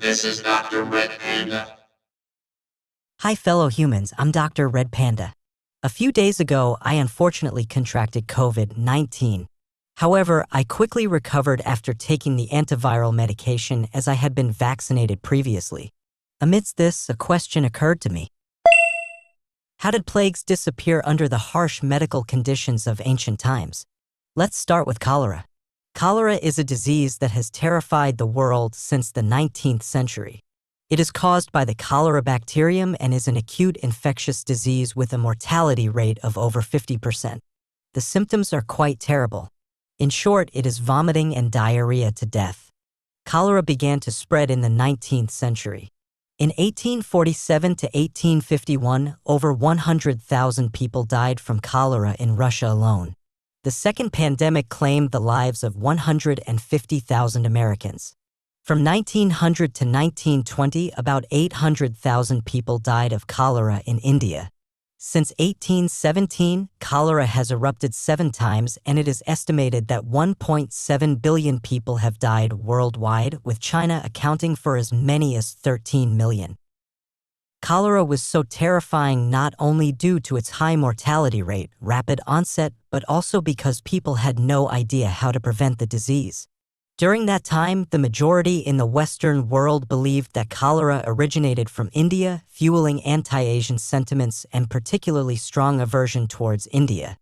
This is Dr. Panda. Hi, fellow humans. I'm Dr. Panda. A few days ago, I unfortunately contracted COVID-19. However, I quickly recovered after taking the antiviral medication as I had been vaccinated previously. Amidst this, a question occurred to me. How did plagues disappear under the harsh medical conditions of ancient times? Let's start with cholera. Cholera is a disease that has terrified the world since the 19th century. It is caused by the cholera bacterium and is an acute infectious disease with a mortality rate of over 50%. The symptoms are quite terrible. In short, it is vomiting and diarrhea to death. Cholera began to spread in the 19th century. In 1847 to 1851, over 100,000 people died from cholera in Russia alone. The second pandemic claimed the lives of 150,000 Americans. From 1900 to 1920, about 800,000 people died of cholera in India. Since 1817, cholera has erupted 7 times, and it is estimated that 1.7 billion people have died worldwide, with China accounting for as many as 13 million. Cholera was so terrifying not only due to its high mortality rate, rapid onset, but also because people had no idea how to prevent the disease. During that time, the majority in the Western world believed that cholera originated from India, fueling anti-Asian sentiments and particularly strong aversion towards India.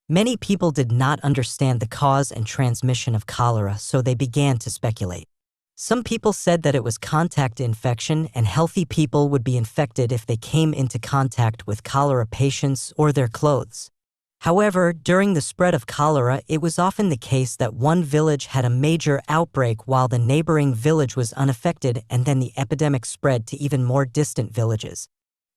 Many people did not understand the cause and transmission of cholera, so they began to speculate. Some people said that it was contact infection and healthy people would be infected if they came into contact with cholera patients or their clothes. However, during the spread of cholera, it was often the case that one village had a major outbreak while the neighboring village was unaffected, and then the epidemic spread to even more distant villages.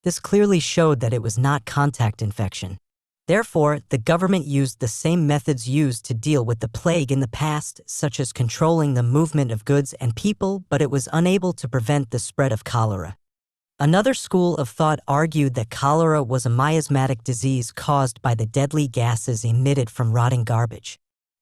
This clearly showed that it was not contact infection. Therefore, the government used the same methods used to deal with the plague in the past, such as controlling the movement of goods and people, but it was unable to prevent the spread of cholera. Another school of thought argued that cholera was a miasmatic disease caused by the deadly gases emitted from rotting garbage.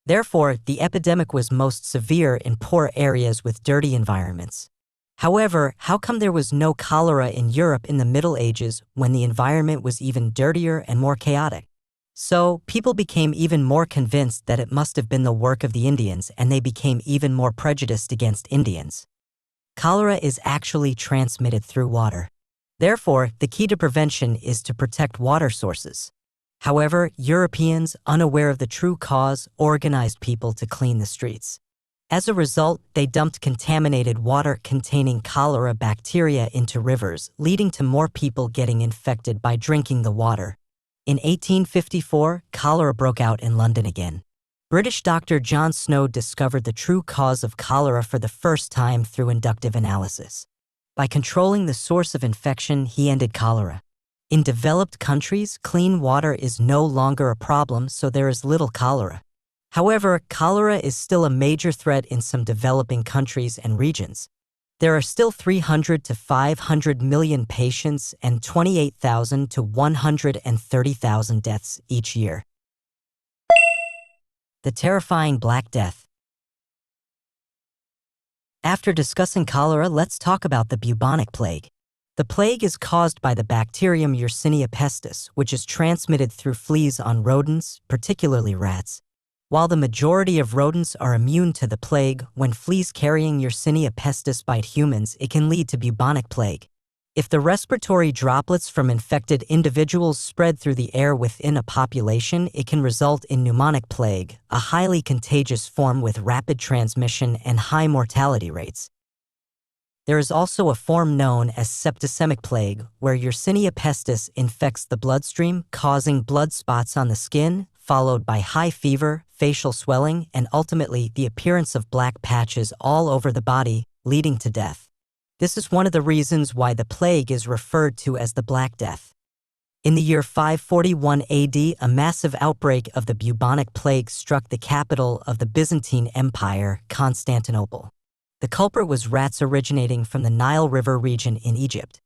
Therefore, the epidemic was most severe in poor areas with dirty environments. However, how come there was no cholera in Europe in the Middle Ages when the environment was even dirtier and more chaotic? So, people became even more convinced that it must have been the work of the Indians, and they became even more prejudiced against Indians. Cholera is actually transmitted through water. Therefore, the key to prevention is to protect water sources. However, Europeans, unaware of the true cause, organized people to clean the streets. As a result, they dumped contaminated water containing cholera bacteria into rivers, leading to more people getting infected by drinking the water. In 1854, cholera broke out in London again. British Dr. John Snow discovered the true cause of cholera for the first time through inductive analysis. By controlling the source of infection, he ended cholera. In developed countries, clean water is no longer a problem, so there is little cholera. However, cholera is still a major threat in some developing countries and regions. There are still 300 to 500 million patients and 28,000 to 130,000 deaths each year. The terrifying Black Death. After discussing cholera, let's talk about the bubonic plague. The plague is caused by the bacterium Yersinia pestis, which is transmitted through fleas on rodents, particularly rats. While the majority of rodents are immune to the plague, when fleas carrying Yersinia pestis bite humans, it can lead to bubonic plague. If the respiratory droplets from infected individuals spread through the air within a population, it can result in pneumonic plague, a highly contagious form with rapid transmission and high mortality rates. There is also a form known as septicemic plague, where Yersinia pestis infects the bloodstream, causing blood spots on the skin, followed by high fever, facial swelling, and ultimately the appearance of black patches all over the body, leading to death. This is one of the reasons why the plague is referred to as the Black Death. In the year 541 AD, a massive outbreak of the bubonic plague struck the capital of the Byzantine Empire, Constantinople. The culprit was rats originating from the Nile River region in Egypt.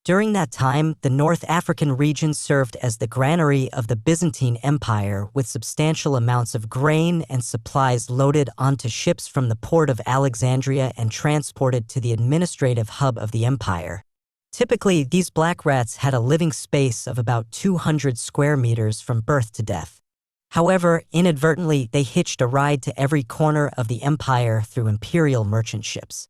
During that time, the North African region served as the granary of the Byzantine Empire, with substantial amounts of grain and supplies loaded onto ships from the port of Alexandria and transported to the administrative hub of the empire. Typically, these black rats had a living space of about 200 square meters from birth to death. However, inadvertently, they hitched a ride to every corner of the empire through imperial merchant ships.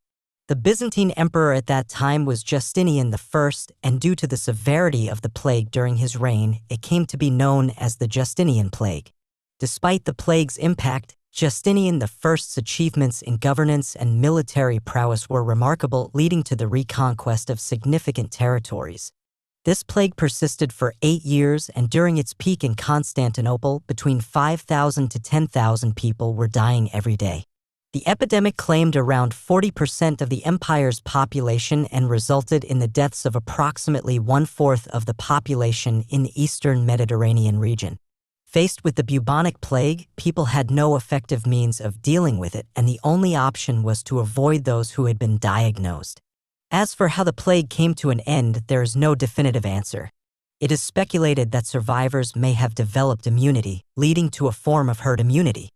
The Byzantine emperor at that time was Justinian I, and due to the severity of the plague during his reign, it came to be known as the Justinian Plague. Despite the plague's impact, Justinian I's achievements in governance and military prowess were remarkable, leading to the reconquest of significant territories. This plague persisted for 8 years, and during its peak in Constantinople, between 5,000 to 10,000 people were dying every day. The epidemic claimed around 40% of the empire's population and resulted in the deaths of approximately 1/4 of the population in the eastern Mediterranean region. Faced with the bubonic plague, people had no effective means of dealing with it, and the only option was to avoid those who had been diagnosed. As for how the plague came to an end, there is no definitive answer. It is speculated that survivors may have developed immunity, leading to a form of herd immunity.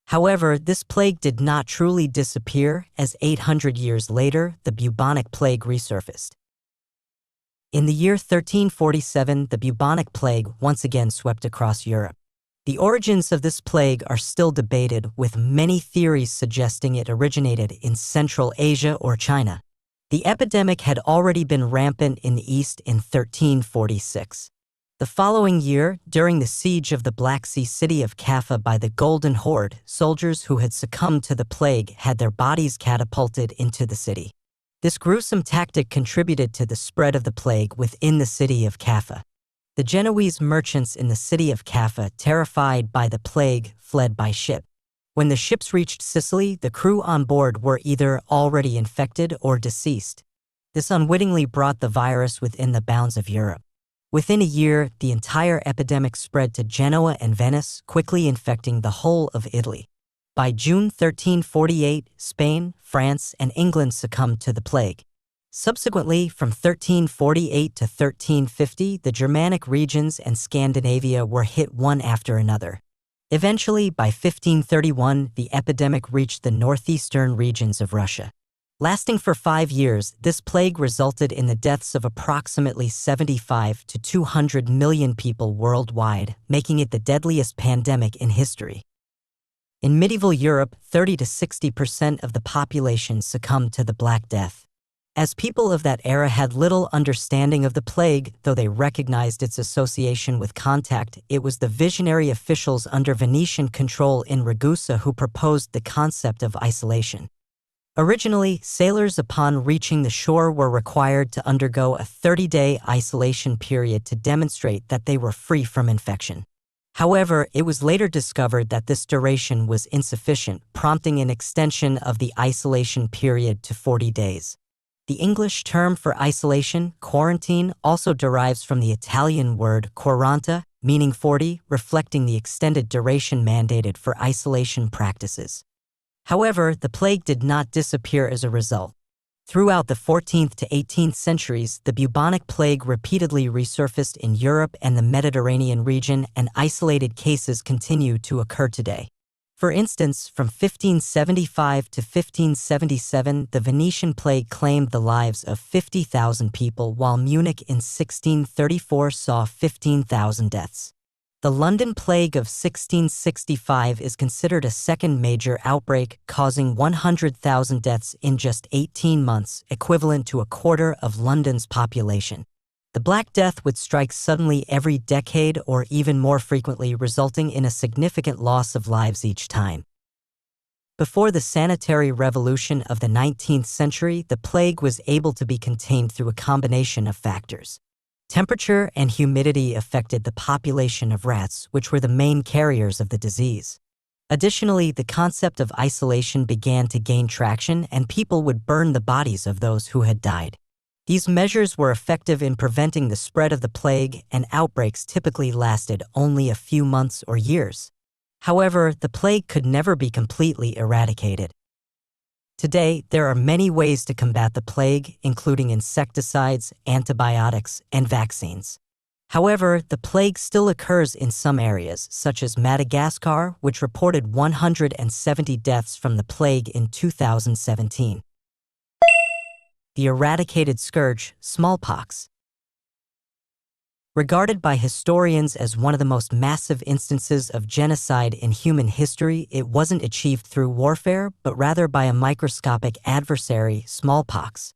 However, this plague did not truly disappear, as 800 years later, the bubonic plague resurfaced. In the year 1347, the bubonic plague once again swept across Europe. The origins of this plague are still debated, with many theories suggesting it originated in Central Asia or China. The epidemic had already been rampant in the East in 1346. The following year, during the siege of the Black Sea city of Kaffa by the Golden Horde, soldiers who had succumbed to the plague had their bodies catapulted into the city. This gruesome tactic contributed to the spread of the plague within the city of Kaffa. The Genoese merchants in the city of Kaffa, terrified by the plague, fled by ship. When the ships reached Sicily, the crew on board were either already infected or deceased. This unwittingly brought the virus within the bounds of Europe. Within a year, the entire epidemic spread to Genoa and Venice, quickly infecting the whole of Italy. By June 1348, Spain, France, and England succumbed to the plague. Subsequently, from 1348 to 1350, the Germanic regions and Scandinavia were hit one after another. Eventually, by 1531, the epidemic reached the northeastern regions of Russia. Lasting for 5 years, this plague resulted in the deaths of approximately 75 to 200 million people worldwide, making it the deadliest pandemic in history. In medieval Europe, 30 to 60% of the population succumbed to the Black Death. As people of that era had little understanding of the plague, though they recognized its association with contact, it was the visionary officials under Venetian control in Ragusa who proposed the concept of isolation. Originally, sailors upon reaching the shore were required to undergo a 30-day isolation period to demonstrate that they were free from infection. However, it was later discovered that this duration was insufficient, prompting an extension of the isolation period to 40 days. The English term for isolation, quarantine, also derives from the Italian word quaranta, meaning 40, reflecting the extended duration mandated for isolation practices. However, the plague did not disappear as a result. Throughout the 14th to 18th centuries, the bubonic plague repeatedly resurfaced in Europe and the Mediterranean region, and isolated cases continue to occur today. For instance, from 1575 to 1577, the Venetian plague claimed the lives of 50,000 people, while Munich in 1634 saw 15,000 deaths. The London Plague of 1665 is considered a second major outbreak, causing 100,000 deaths in just 18 months, equivalent to a quarter of London's population. The Black Death would strike suddenly every decade or even more frequently, resulting in a significant loss of lives each time. Before the sanitary revolution of the 19th century, the plague was able to be contained through a combination of factors. Temperature and humidity affected the population of rats, which were the main carriers of the disease. Additionally, the concept of isolation began to gain traction, and people would burn the bodies of those who had died. These measures were effective in preventing the spread of the plague, and outbreaks typically lasted only a few months or years. However, the plague could never be completely eradicated. Today, there are many ways to combat the plague, including insecticides, antibiotics, and vaccines. However, the plague still occurs in some areas, such as Madagascar, which reported 170 deaths from the plague in 2017. The eradicated scourge, smallpox. Regarded by historians as one of the most massive instances of genocide in human history, it wasn't achieved through warfare, but rather by a microscopic adversary, smallpox.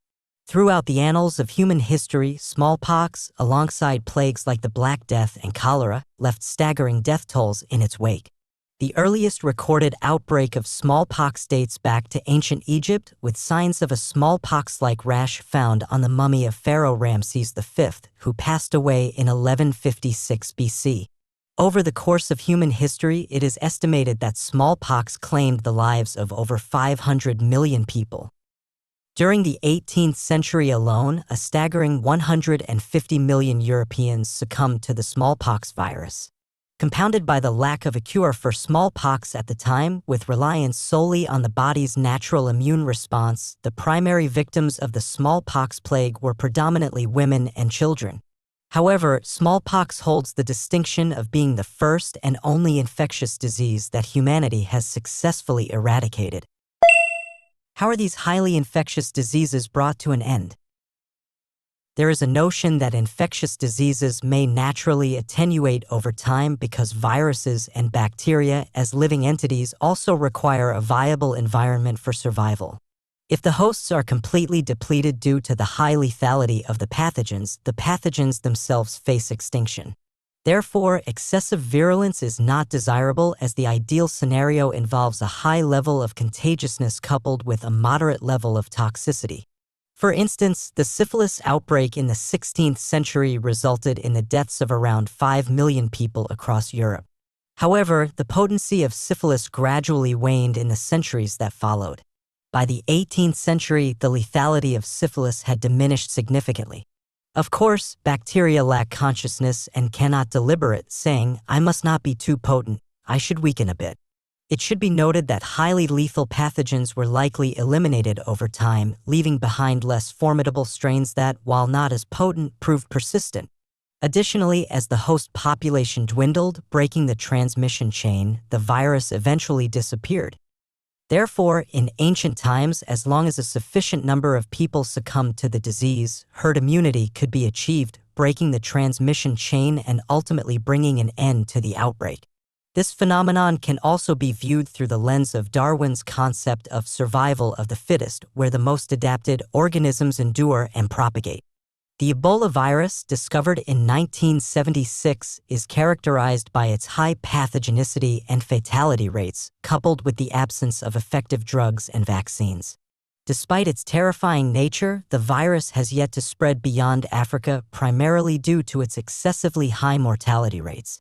Throughout the annals of human history, smallpox, alongside plagues like the Black Death and cholera, left staggering death tolls in its wake. The earliest recorded outbreak of smallpox dates back to ancient Egypt, with signs of a smallpox-like rash found on the mummy of Pharaoh Ramses V, who passed away in 1156 BC. Over the course of human history, it is estimated that smallpox claimed the lives of over 500 million people. During the 18th century alone, a staggering 150 million Europeans succumbed to the smallpox virus. Compounded by the lack of a cure for smallpox at the time, with reliance solely on the body's natural immune response, the primary victims of the smallpox plague were predominantly women and children. However, smallpox holds the distinction of being the first and only infectious disease that humanity has successfully eradicated. How are these highly infectious diseases brought to an end? There is a notion that infectious diseases may naturally attenuate over time because viruses and bacteria as living entities also require a viable environment for survival. If the hosts are completely depleted due to the high lethality of the pathogens themselves face extinction. Therefore, excessive virulence is not desirable, as the ideal scenario involves a high level of contagiousness coupled with a moderate level of toxicity. For instance, the syphilis outbreak in the 16th century resulted in the deaths of around 5 million people across Europe. However, the potency of syphilis gradually waned in the centuries that followed. By the 18th century, the lethality of syphilis had diminished significantly. Of course, bacteria lack consciousness and cannot deliberate, saying, "I must not be too potent, I should weaken a bit." It should be noted that highly lethal pathogens were likely eliminated over time, leaving behind less formidable strains that, while not as potent, proved persistent. Additionally, as the host population dwindled, breaking the transmission chain, the virus eventually disappeared. Therefore, in ancient times, as long as a sufficient number of people succumbed to the disease, herd immunity could be achieved, breaking the transmission chain and ultimately bringing an end to the outbreak. This phenomenon can also be viewed through the lens of Darwin's concept of survival of the fittest, where the most adapted organisms endure and propagate. The Ebola virus, discovered in 1976, is characterized by its high pathogenicity and fatality rates, coupled with the absence of effective drugs and vaccines. Despite its terrifying nature, the virus has yet to spread beyond Africa, primarily due to its excessively high mortality rates.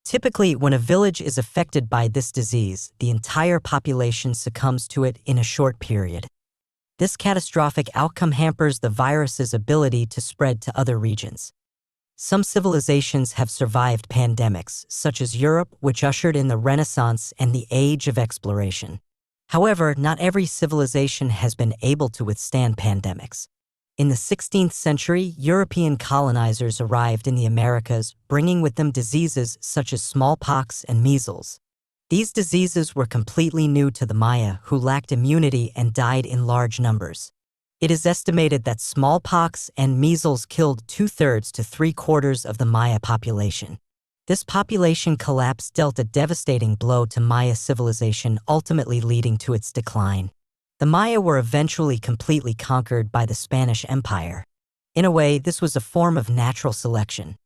Typically, when a village is affected by this disease, the entire population succumbs to it in a short period. This catastrophic outcome hampers the virus's ability to spread to other regions. Some civilizations have survived pandemics, such as Europe, which ushered in the Renaissance and the Age of Exploration. However, not every civilization has been able to withstand pandemics. In the 16th century, European colonizers arrived in the Americas, bringing with them diseases such as smallpox and measles. These diseases were completely new to the Maya, who lacked immunity and died in large numbers. It is estimated that smallpox and measles killed 2/3 to 3/4 of the Maya population. This population collapse dealt a devastating blow to Maya civilization, ultimately leading to its decline. The Maya were eventually completely conquered by the Spanish Empire. In a way, this was a form of natural selection.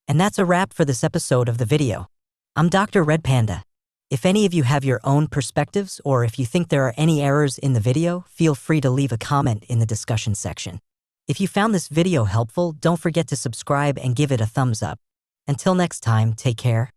And that's a wrap for this episode of the video. I'm Dr. Red Panda. If any of you have your own perspectives, or if you think there are any errors in the video, feel free to leave a comment in the discussion section. If you found this video helpful, don't forget to subscribe and give it a thumbs up. Until next time, take care.